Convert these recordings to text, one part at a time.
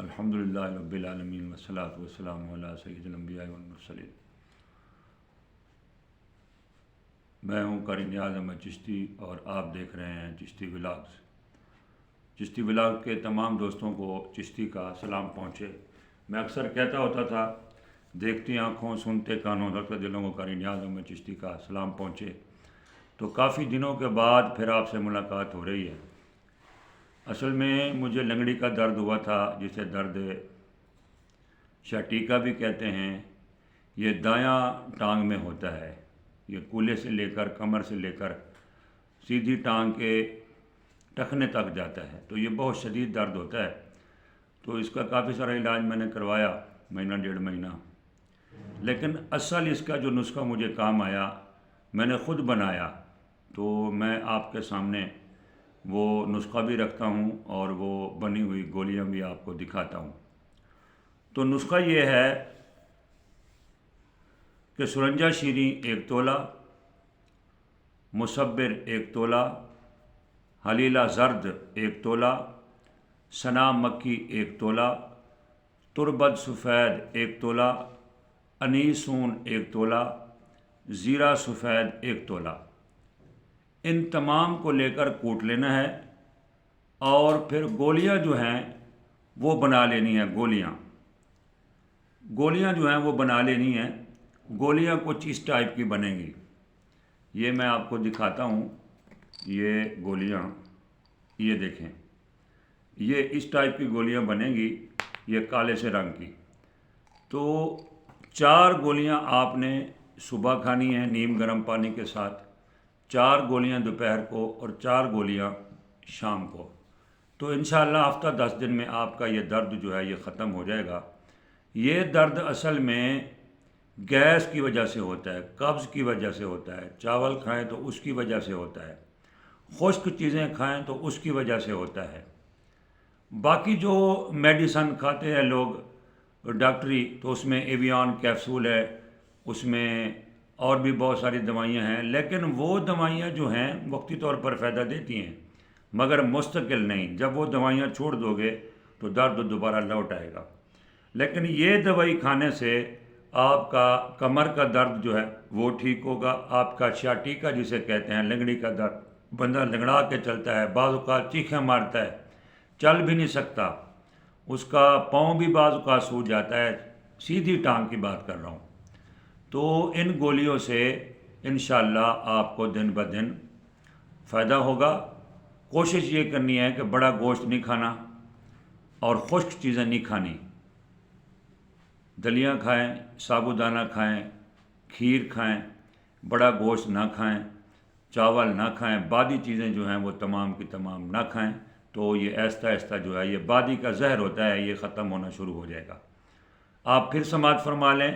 الحمدللہ رب العالمین والصلاۃ والسلام علی سید الانبیاء والمرسلین۔ میں ہوں قاری نیاز احمد چشتی اور آپ دیکھ رہے ہیں چشتی ولاگز۔ چشتی ولاگ کے تمام دوستوں کو چشتی کا سلام پہنچے۔ میں اکثر کہتا ہوتا تھا دیکھتی آنکھوں سنتے کانوں رکھتے دلوں کو قاری نیاز احمد چشتی کا سلام پہنچے۔ تو کافی دنوں کے بعد پھر آپ سے ملاقات ہو رہی ہے۔ اصل میں مجھے لنگڑی کا درد ہوا تھا، جسے درد شاٹیکا بھی کہتے ہیں۔ یہ دایاں ٹانگ میں ہوتا ہے، یہ کولے سے لے کر کمر سے لے کر سیدھی ٹانگ کے ٹخنے تک جاتا ہے، تو یہ بہت شدید درد ہوتا ہے۔ تو اس کا کافی سارا علاج میں نے کروایا، مہینہ ڈیڑھ مہینہ، لیکن اصل اس کا جو نسخہ مجھے کام آیا میں نے خود بنایا، تو میں آپ کے سامنے وہ نسخہ بھی رکھتا ہوں اور وہ بنی ہوئی گولیاں بھی آپ کو دکھاتا ہوں۔ تو نسخہ یہ ہے کہ سرنجہ شیریں 1 تولہ، مصبر 1 تولہ، حلیلہ زرد 1 تولہ، سنا مکی 1 تولہ، تربت سفید 1 تولہ، انیسون 1 تولہ، زیرہ سفید 1 تولہ۔ ان تمام کو لے کر کوٹ لینا ہے اور پھر گولیاں جو ہیں وہ بنا لینی ہیں۔ گولیاں جو ہیں وہ بنا لینی ہیں۔ گولیاں کچھ اس ٹائپ کی بنیں گی، یہ میں آپ کو دکھاتا ہوں۔ یہ گولیاں، یہ دیکھیں، یہ اس ٹائپ کی گولیاں بنیں گی، یہ کالے سے رنگ کی۔ تو 4 گولیاں آپ نے صبح کھانی ہیں نیم گرم پانی کے ساتھ، 4 گولیاں دوپہر کو اور 4 گولیاں شام کو۔ تو انشاءاللہ ہفتہ 10 دن میں آپ کا یہ درد جو ہے یہ ختم ہو جائے گا۔ یہ درد اصل میں گیس کی وجہ سے ہوتا ہے، قبض کی وجہ سے ہوتا ہے، چاول کھائیں تو اس کی وجہ سے ہوتا ہے، خشک چیزیں کھائیں تو اس کی وجہ سے ہوتا ہے۔ باقی جو میڈیسن کھاتے ہیں لوگ ڈاکٹری، تو اس میں ایویان کیپسول ہے، اس میں اور بھی بہت ساری دوائیاں ہیں، لیکن وہ دوائیاں جو ہیں وقتی طور پر فائدہ دیتی ہیں مگر مستقل نہیں۔ جب وہ دوائیاں چھوڑ دو گے تو درد دوبارہ لوٹ آئے گا۔ لیکن یہ دوائی کھانے سے آپ کا کمر کا درد جو ہے وہ ٹھیک ہوگا، آپ کا شاٹیکا جسے کہتے ہیں لنگڑی کا درد، بندہ لنگڑا کے چلتا ہے، بعض اوقات چیخیں مارتا ہے، چل بھی نہیں سکتا، اس کا پاؤں بھی بعض اوقات سوج جاتا ہے، سیدھی ٹانگ کی بات کر رہا ہوں۔ تو ان گولیوں سے انشاءاللہ آپ کو دن بہ دن فائدہ ہوگا۔ کوشش یہ کرنی ہے کہ بڑا گوشت نہیں کھانا اور خشک چیزیں نہیں کھانی۔ دلیاں کھائیں، سابودانہ کھائیں، کھیر کھائیں، بڑا گوشت نہ کھائیں، چاول نہ کھائیں، بادی چیزیں جو ہیں وہ تمام کی تمام نہ کھائیں۔ تو یہ آہستہ آہستہ جو ہے یہ بادی کا زہر ہوتا ہے، یہ ختم ہونا شروع ہو جائے گا۔ آپ پھر سماعت فرما لیں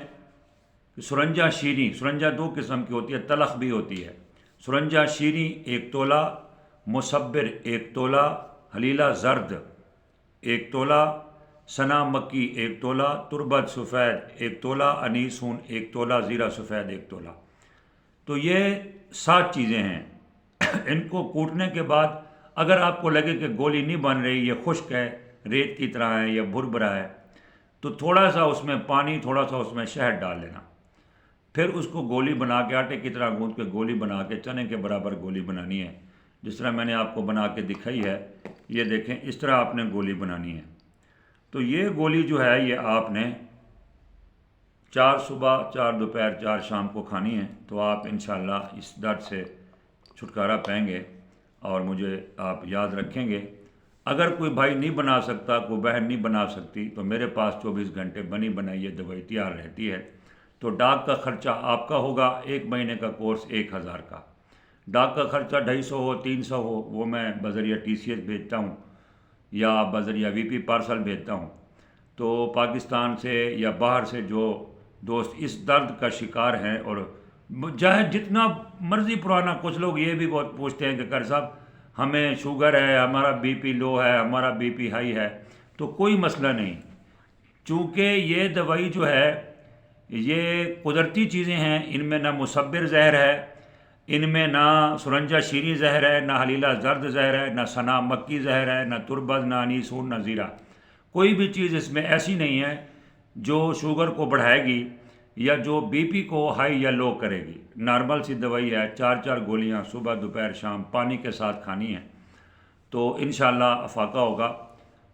کہ سرنجہ شیریں، سرنجہ 2 قسم کی ہوتی ہے، تلخ بھی ہوتی ہے۔ سرنجہ شیریں 1 تولہ، مصبر 1 تولہ، حلیلہ زرد 1 تولہ، سنا مکی 1 تولہ، تربت سفید 1 تولہ، انیسون 1 تولہ، زیرہ سفید 1 تولہ۔ تو یہ 7 چیزیں ہیں۔ ان کو کوٹنے کے بعد اگر آپ کو لگے کہ گولی نہیں بن رہی، یہ خشک ہے، ریت کی طرح ہے یا بھربھرا ہے، تو تھوڑا سا اس میں پانی، تھوڑا سا اس میں شہد ڈال لینا، پھر اس کو گولی بنا کے آٹے کی طرح گوندھ کے گولی بنا کے چنے کے برابر گولی بنانی ہے، جس طرح میں نے آپ کو بنا کے دکھائی ہے۔ یہ دیکھیں، اس طرح آپ نے گولی بنانی ہے۔ تو یہ گولی جو ہے یہ آپ نے 4 صبح، 4 دوپہر، 4 شام کو کھانی ہے۔ تو آپ انشاءاللہ اس درد سے چھٹکارا پائیں گے اور مجھے آپ یاد رکھیں گے۔ اگر کوئی بھائی نہیں بنا سکتا، کوئی بہن نہیں بنا سکتی، تو میرے پاس 24 گھنٹے بنی بنائی یہ دوائی تیار رہتی ہے۔ تو ڈاک کا خرچہ آپ کا ہوگا، 1 مہینے کا کورس 1000 کا۔ ڈاک کا خرچہ 250 ہو، 300 ہو، وہ میں بذریعہ TCS بھیجتا ہوں یا بذریعہ VP پارسل بھیجتا ہوں۔ تو پاکستان سے یا باہر سے جو دوست اس درد کا شکار ہیں، اور چاہے جتنا مرضی پرانا، کچھ لوگ یہ بھی بہت پوچھتے ہیں کہ قاری صاحب ہمیں شوگر ہے، ہمارا BP لو ہے، ہمارا BP ہائی ہے، تو کوئی مسئلہ نہیں، چونکہ یہ دوائی جو ہے یہ قدرتی چیزیں ہیں، ان میں نہ مصبر زہر ہے، ان میں نہ سرنجہ شیریں زہر ہے، نہ حلیلہ زرد زہر ہے، نہ سنا مکی زہر ہے، نہ تربت، نہ انیسون، نہ زیرہ، کوئی بھی چیز اس میں ایسی نہیں ہے جو شوگر کو بڑھائے گی یا جو بی پی کو ہائی یا لو کرے گی. نارمل سی دوائی ہے، 4 گولیاں صبح دوپہر شام پانی کے ساتھ کھانی ہیں، تو انشاءاللہ افاقہ ہوگا.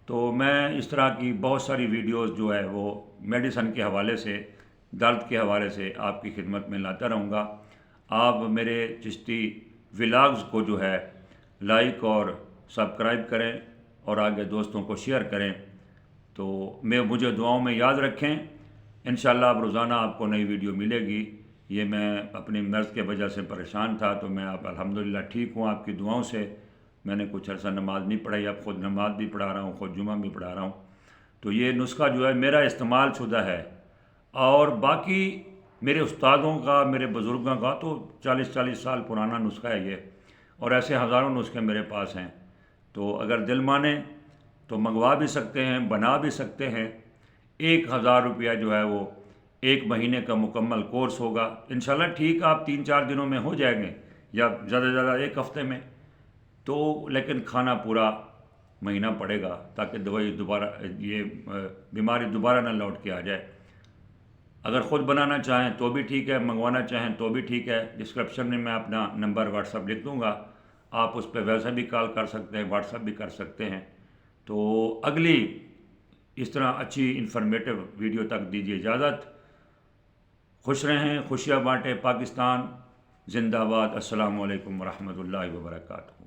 تو میں اس طرح کی بہت ساری ویڈیوز جو ہے وہ میڈیسن کے حوالے سے، درد کے حوالے سے آپ کی خدمت میں لاتا رہوں گا. آپ میرے چشتی ولاگز کو جو ہے لائک اور سبسکرائب کریں اور آگے دوستوں کو شیئر کریں. تو مجھے دعاؤں میں یاد رکھیں. انشاءاللہ اب روزانہ آپ کو نئی ویڈیو ملے گی. یہ میں اپنی مرض کے وجہ سے پریشان تھا، تو میں اب الحمدللہ ٹھیک ہوں آپ کی دعاؤں سے. میں نے کچھ عرصہ نماز نہیں پڑھائی، اب خود نماز بھی پڑھا رہا ہوں، خود جمعہ بھی پڑھا رہا ہوں. تو یہ نسخہ جو ہے میرا استعمال شدہ ہے، اور باقی میرے استادوں کا، میرے بزرگوں کا تو 40 سال پرانا نسخہ ہے یہ، اور ایسے ہزاروں نسخے میرے پاس ہیں. تو اگر دل مانے تو منگوا بھی سکتے ہیں، بنا بھی سکتے ہیں. 1000 روپیہ جو ہے وہ 1 مہینے کا مکمل کورس ہوگا. انشاءاللہ ٹھیک آپ 3-4 دنوں میں ہو جائیں گے، یا زیادہ سے زیادہ 1 ہفتے میں. تو لیکن کھانا پورا مہینہ پڑے گا تاکہ دوائی دوبارہ، یہ بیماری دوبارہ نہ لوٹ کے آ جائے. اگر خود بنانا چاہیں تو بھی ٹھیک ہے، منگوانا چاہیں تو بھی ٹھیک ہے. ڈسکرپشن میں اپنا نمبر واٹس ایپ لکھ دوں گا، آپ اس پہ ویسے بھی کال کر سکتے ہیں، واٹس ایپ بھی کر سکتے ہیں. تو اگلی اس طرح اچھی انفارمیٹو ویڈیو تک دیجیے اجازت. خوش رہیں، خوشیاں بانٹیں. پاکستان زندہ باد. السلام علیکم ورحمۃ اللہ وبرکاتہ.